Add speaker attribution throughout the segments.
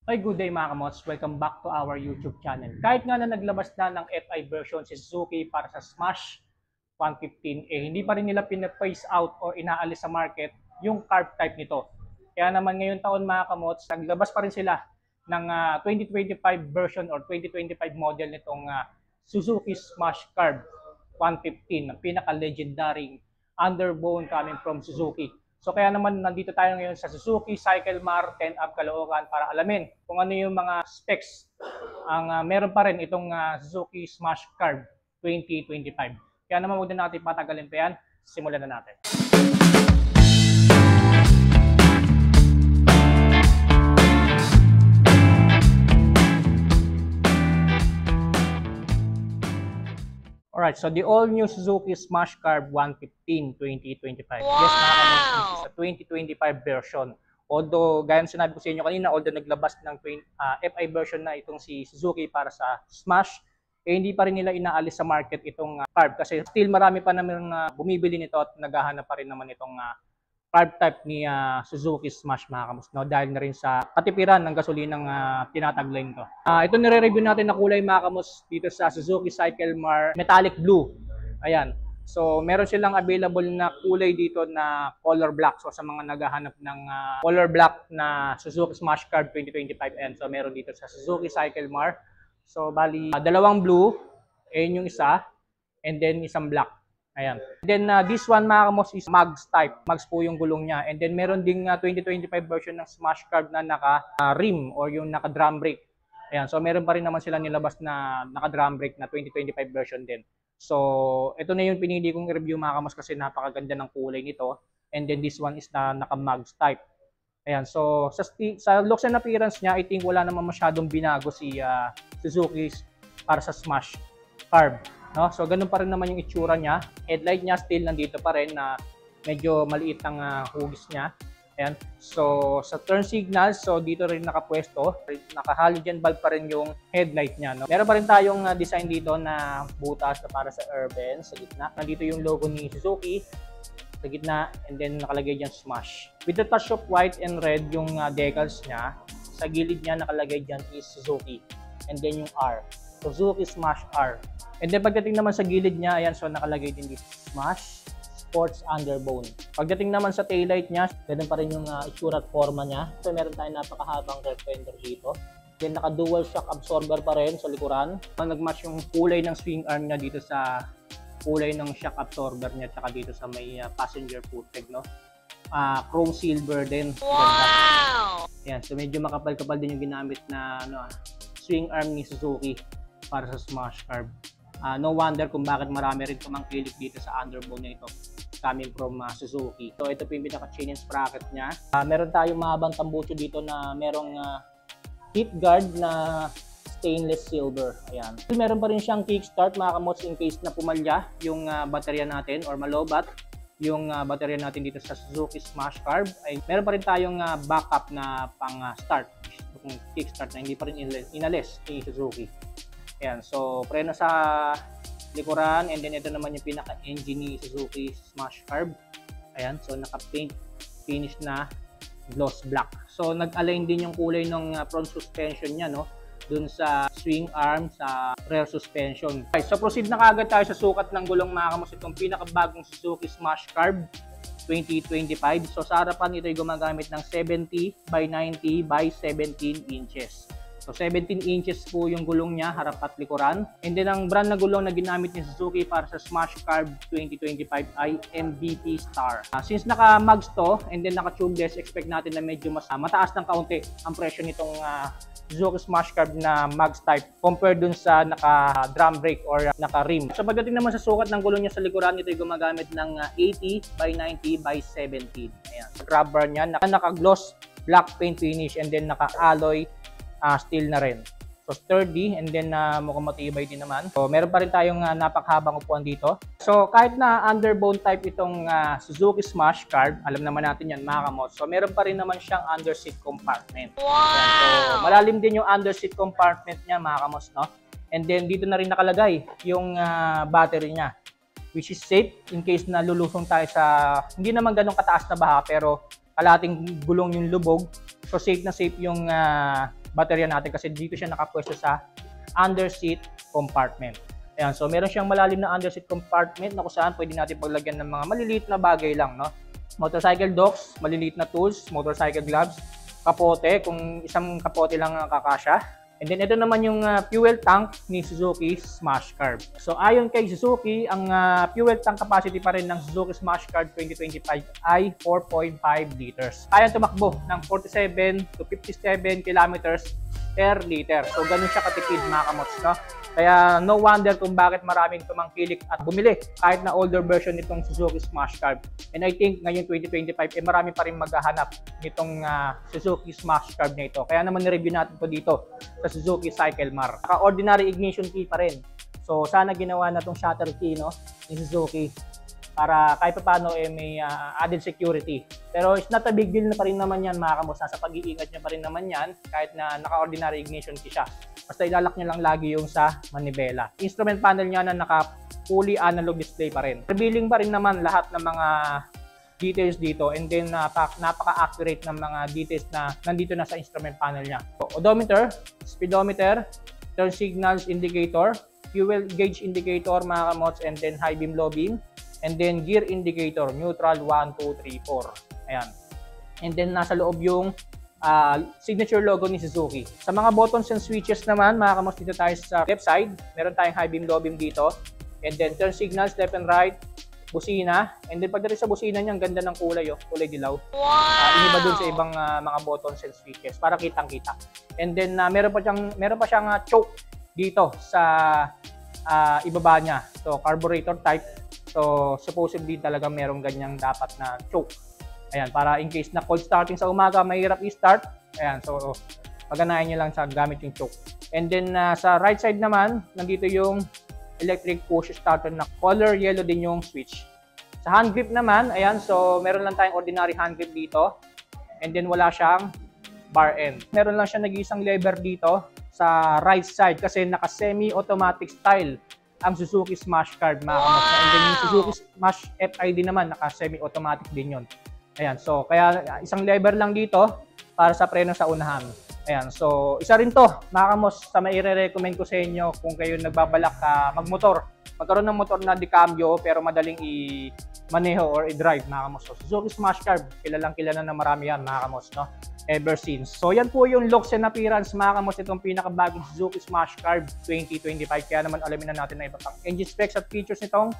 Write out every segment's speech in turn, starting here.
Speaker 1: Ay, good day mga kamots. Welcome back to our YouTube channel. Kahit nga na naglabas na ng FI version si Suzuki para sa Smash 115, hindi pa rin nila pina-phase out o inaalis sa market yung carb type nito. Kaya naman ngayong taon mga kamots, naglabas pa rin sila ng 2025 version or 2025 model nitong Suzuki Smash Carb 115, ang pinaka-legendary underbone coming from Suzuki. So kaya naman nandito tayo ngayon sa Suzuki Cycle Mar 10 Up Caloocan para alamin kung ano yung mga specs ang meron pa rin itong Suzuki Smash Carb 2025. Kaya naman huwag na natin patagalin pa yan, simulan na natin. Alright, so the all-new Suzuki Smash Carb 115 2025. Wow! Yes, mga kamots, this is a 2025 version. Although, gaya ng sinabi ko sa inyo kanina, although naglabas ng FI version na itong si Suzuki para sa Smash, hindi pa rin nila inaalis sa market itong carb kasi still marami pa naman bumibili nito at naghahanap pa rin naman itong carb type ni Suzuki Smash mga kamots, no? Dahil na rin sa katipiran ng gasolinang tinataglay nito. Ito nire-review natin na kulay mga kamots dito sa Suzuki Cycle Mar Metallic Blue. Ayan. So meron silang available na kulay dito na color black. So sa mga naghahanap ng color black na Suzuki Smash Carb 2025N. So meron dito sa Suzuki Cycle Mar. So bali dalawang blue, ayun yung isa, and then isang black. Ayan. Then this one mga kamos is mags type. Mags po yung gulong niya. And then meron ding 2025 version ng Smash Carb na naka rim or yung naka drum brake. Ayan. So meron pa rin naman sila nilabas na naka drum brake na 2025 version din. So ito na yung pinili kong review mga kamos kasi napakaganda ng kulay nito. And then this one is na naka mags type. Ayan. So sa looks and appearance niya, I think wala naman masyadong binago si Suzuki para sa Smash Carb. No? So ganun pa rin naman yung itsura niya. Headlight niya still nandito pa rin na medyo maliit ang hugis niya. Ayan. So sa turn signals, so dito rin nakapwesto. Naka-halogen bulb pa rin yung headlight niya. No? Meron pa rin tayong design dito na butas na para sa urban sa gitna. Nandito yung logo ni Suzuki sa gitna and then nakalagay dyan Smash. With the touch of white and red yung decals niya. Sa gilid niya nakalagay dyan is Suzuki. And then yung R. Suzuki Smash R. And then pagdating naman sa gilid niya, ayan, so nakalagay din dito, Smash Sports Underbone. Pagdating naman sa taillight niya, ganun pa rin yung itsura at forma niya. So meron tayong napakahabang rear fender dito. Then naka-dual shock absorber pa rin sa likuran. Nag-match yung kulay ng swing arm niya dito sa kulay ng shock absorber niya tsaka dito sa may passenger foot peg, no? Chrome silver din. Wow! Ayan, so medyo makapal-kapal din yung ginamit na swing arm ni Suzuki para sa Smash Carb. No wonder kung bakit marami rin tumangkilik dito sa underbone niya ito coming from Suzuki. So ito po yung pinaka-chain and sprocket niya. Meron tayong mahabang tambucho dito na merong heat guard na stainless silver. Ayan. Meron pa rin siyang kickstart mga kamots in case na pumalya yung baterya natin or malobat yung baterya natin dito sa Suzuki Smash Carb. Ay, meron pa rin tayong backup na pang start, yung kickstart na hindi pa rin inalis ni Suzuki. Ayan, so preno sa likuran and then ito naman yung pinaka-engine ni Suzuki Smash Carb. Ayan, so naka-paint finish na gloss black. So nag-align din yung kulay ng front suspension niya, no? Dun sa swing arm, sa rear suspension. Okay, so proceed na kaagad tayo sa sukat ng gulong mga kamos. Itong pinaka-bagong Suzuki Smash Carb 2025. So sa harapan ito ay gumagamit ng 70 by 90 by 17 inches. So 17 inches po yung gulong niya, harap at likuran. And then ang brand na gulong na ginamit ni Suzuki para sa Smash Carb 2025 ay MVP Star. Since naka-mags to and then naka-tubeless, expect natin na medyo mas mataas ng kaunti ang presyo nitong Suzuki Smash Carb na mags type compared dun sa naka-drum brake or naka-rim. So pagdating naman sa sukat ng gulong niya sa likuran, ito ay gumagamit ng 80 by 90 by 17. Ayan. Sa grab bar niya, naka-gloss black paint finish and then naka-alloy steel na rin. So sturdy and then mukhang matibay din naman. So meron pa rin tayong napakahabang upuan dito. So kahit na underbone type itong Suzuki Smash Carb, alam naman natin yan mga kamots. So meron pa rin naman siyang underseat compartment. Wow! So malalim din yung underseat compartment niya mga kamots, no? And then dito na rin nakalagay yung battery niya, which is safe in case na lulusong tayo sa hindi naman ganun kataas na baha pero kalating gulong yung lubog. So safe na safe yung baterya natin kasi dito siya nakapwesto sa underseat compartment. Ayan, so meron siyang malalim na underseat compartment na kung saan pwede natin paglagyan ng mga maliliit na bagay lang, no? Motorcycle docks, maliliit na tools, motorcycle gloves, kapote, kung isang kapote lang ang kakasya. And then ito naman yung fuel tank ni Suzuki Smash Carb. So ayon kay Suzuki, ang fuel tank capacity pa rin ng Suzuki Smash Carb 2025 ay 4.5 liters. Kaya tumakbo ng 47 to 57 kilometers per liter. So ganun siya katipid mga kamots, no? Kaya no wonder kung bakit maraming tumangkilik at bumili kahit na older version nitong Suzuki Smash Carb. And I think ngayon 2025 marami pa rin maghahanap nitong Suzuki Smash Carb na ito. Kaya naman ni-review natin ito dito sa Suzuki Cyclemar. Naka-ordinary ignition key pa rin. So sana ginawa na itong shutter key, no, ni Suzuki para kahit paano may added security. Pero it's not a big deal na pa rin naman yan mga kamos. Nasa pag-iingat nyo pa rin naman yan kahit na naka-ordinary ignition key siya. Basta ilalak nyo lang lagi yung sa manibela. Instrument panel niya na naka-fully analog display pa rin. Revealing pa rin naman lahat ng mga details dito and then napaka-accurate ng mga details na nandito na sa instrument panel niya. Odometer, speedometer, turn signals indicator, fuel gauge indicator mga kamots, and then high beam, low beam. And then gear indicator, neutral 1, 2, 3, 4. Ayan. And then nasa loob yung signature logo ni Suzuki. Sa mga buttons and switches naman, mga kamos, dito tayo sa left side. Meron tayong high beam, low beam dito. And then turn signals, left and right. Busina. And then pagdating sa busina niya, ang ganda ng kulay, kulay dilaw. Iniba dun sa ibang mga buttons and switches para kitang-kita. And then meron pa siyang choke dito sa ibaba niya. So carburetor type. So, supposedly talaga merong ganyang dapat na choke. Ayan, para in case na cold starting sa umaga, mahirap i-start. Ayan, so paganahin nyo lang sa gamit yung choke. And then sa right side naman, nandito yung electric push starter na color yellow din yung switch. Sa hand grip naman, ayan, so meron lang tayong ordinary hand grip dito. And then wala siyang bar end. Meron lang siya nag-iisang lever dito sa right side kasi naka semi-automatic style ang Suzuki Smash Carb mga kamas. And then yung Suzuki Smash FID naman, naka semi-automatic din yun. Ayan, so kaya isang lever lang dito para sa preno sa unahan. Ayan, so isa rin to mga kamos sa maire-recommend ko sa inyo kung kayo nagbabalak magmotor. Magkaroon ng motor na di cambio pero madaling i-maneho or i-drive mga kamos. So Suzuki Smash Carb, kilalang kilala na marami yan mga kamos, no? Ever since. So yan po yung looks and appearance mga kamos, itong pinakabagong Suzuki Smash Carb 2025. Kaya naman alamin na natin na iba pang engine specs at features nitong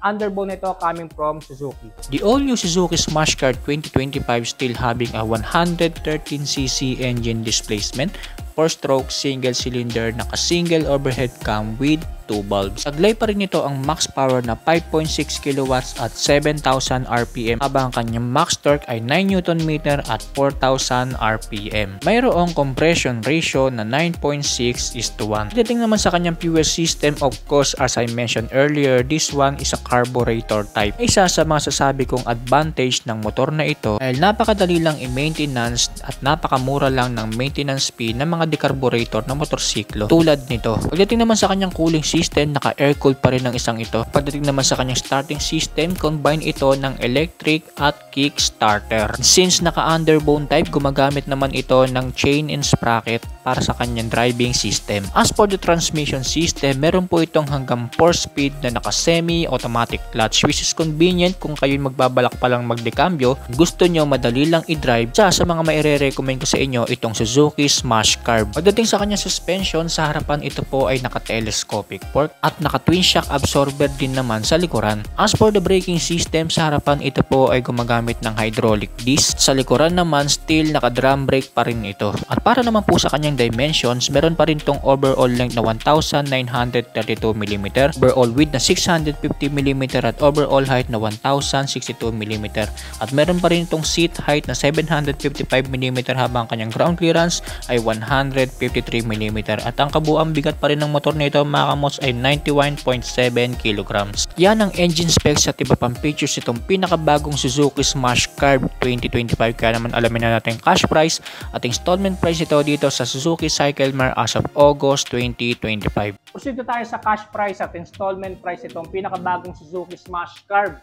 Speaker 1: underbone nito coming from Suzuki.
Speaker 2: The all-new Suzuki Smash Carb 2025 still having a 113cc engine displacement, 4-stroke single cylinder, naka-single overhead cam with 2 bulbs. Taglay pa rin ito ang max power na 5.6 kilowatts at 7,000 RPM habang ang kanyang max torque ay 9 Nm at 4,000 RPM. Mayroong compression ratio na 9.6:1. Pagdating naman sa kanyang fuel system, of course, as I mentioned earlier, this one is a carburetor type. Isa sa mga sasabi kong advantage ng motor na ito dahil napakadali lang i-maintenance at napakamura lang ng maintenance fee ng mga decarburetor na motorsiklo tulad nito. Pagdating naman sa kanyang cooling system, naka-air-cooled pa rin ang isang ito. Pagdating naman sa kanyang starting system, combine ito ng electric at kick starter. Since naka-underbone type, gumagamit naman ito ng chain and sprocket para sa kanyang driving system. As for the transmission system, meron po itong hanggang 4-speed na naka-semi-automatic clutch, which is convenient kung kayo magbabalak pa lang magdekambyo, gusto nyo madali lang i-drive. Sa mga maire-recommend ko sa inyo itong Suzuki Smash Carb. Pagdating sa kanyang suspension, sa harapan ito po ay naka-telescopic fork at naka-twin shock absorber din naman sa likuran. As for the braking system, sa harapan ito po ay gumagamit ng hydraulic disc. Sa likuran naman, still naka-drum brake pa rin ito. At para naman po sa kanyang dimensions, meron pa rin tong overall length na 1,932mm, overall width na 650mm at overall height na 1,062mm. At meron pa rin itong seat height na 755mm habang kanyang ground clearance ay 153mm. At ang kabuang bigat pa rin ng motor nito mga kamos ay 91.7 kg. Yan ang engine specs at iba pang features itong pinakabagong Suzuki Smash Carb 2025. Kaya naman alamin na natin cash price at installment price ito dito sa Suzuki Cyclemar as of August 2025.
Speaker 1: Proceed tayo sa cash price at installment price itong pinakabagong Suzuki Smash Carb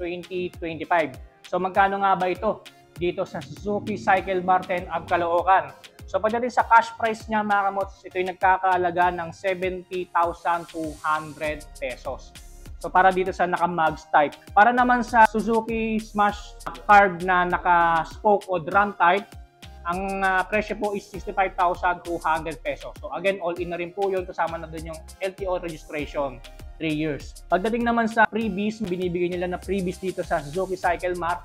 Speaker 1: 2025. So magkano nga ba ito dito sa Suzuki Cyclemar 10 Ab Caloocan? So pagdating sa cash price niya mga kamots, ito yung nagkakahalaga ng 70,200 pesos. So para dito sa naka-mugs type. Para naman sa Suzuki Smash Carb na naka-spoke o drum type, ang presyo po is 65,200 pesos. So again, all-in na rin po yun. Kasama na dun yung LTO registration, 3 years. Pagdating naman sa freebies, binibigay nila na freebies dito sa Suzuki Cycle Mart,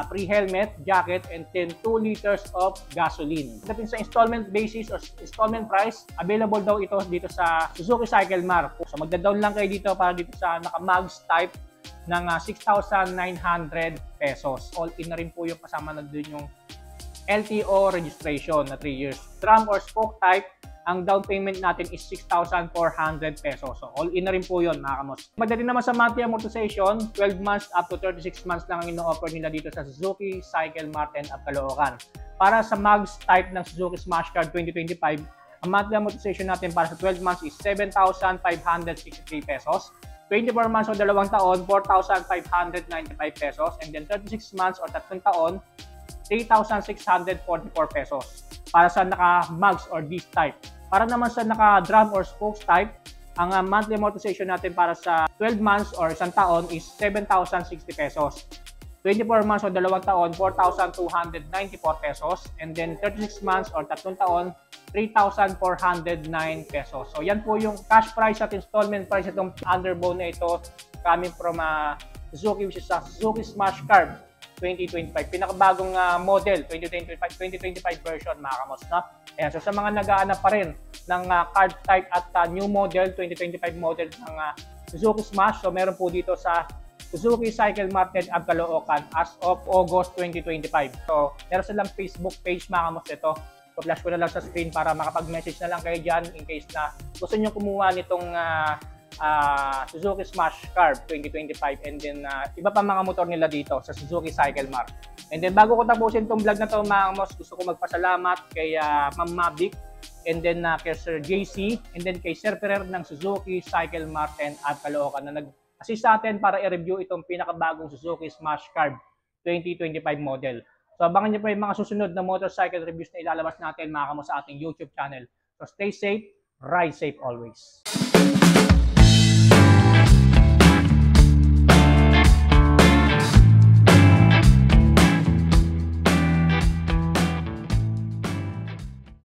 Speaker 1: free helmet, jacket, and 2 liters of gasoline. Pagdating sa installment basis or installment price, available daw ito dito sa Suzuki Cycle Mart. So magda-down lang kayo dito para dito sa naka-mugs type ng 6,900 pesos. All-in na rin po yung kasama na dun yung LTO registration na 3 years. Drum or spoke type, ang down payment natin is 6,400 pesos. So all-in na rin po yun mga kamos. Pagdating naman sa monthly amortization, 12 months up to 36 months lang ang ino-offer nila dito sa Suzuki Cycle Mart and Caloocan. Para sa mugs type ng Suzuki Smash Card 2025, ang monthly amortization natin para sa 12 months is 7,563 pesos. 24 months o 2 taon, 4,595 pesos. And then 36 months or 3 taon, 3,644 pesos para sa naka-mugs or disc type. Para naman sa naka-drum or spokes type, ang monthly amortization natin para sa 12 months or 1 taon is 7,060 pesos. 24 months o 2 taon, 4,294 pesos. And then 36 months or 3 taon, 3,409 pesos. So yan po yung cash price at installment price itong underbone na ito coming from Suzuki, which is Suzuki Smash Carb 2025. Pinakabagong model, 2025 version mga kamos. No? Ayan, so sa mga nag-aanap pa rin ng card type at new model, 2025 model ng Suzuki Smash, so meron po dito sa Suzuki Cycle Mart and Caloocan as of August 2025. So meron silang Facebook page mga kamos ito. So flash ko na lang sa screen para makapag-message na lang kayo dyan in case na gusto nyo kumuha nitong Suzuki Smash Carb 2025 and then iba pa mga motor nila dito sa Suzuki Cycle Mart. And then bago ko tapusin itong vlog na to mga kamos, gusto ko magpasalamat kay Ma'am Mavic and then kay Sir JC and then kay Sir Ferrer ng Suzuki Cycle Mart and Caloocan na nag-assist sa atin para i-review itong pinakabagong Suzuki Smash Carb 2025 model. So abangan nyo pa yung mga susunod na motorcycle reviews na ilalabas natin mga kamos sa ating YouTube channel. So stay safe, ride safe always.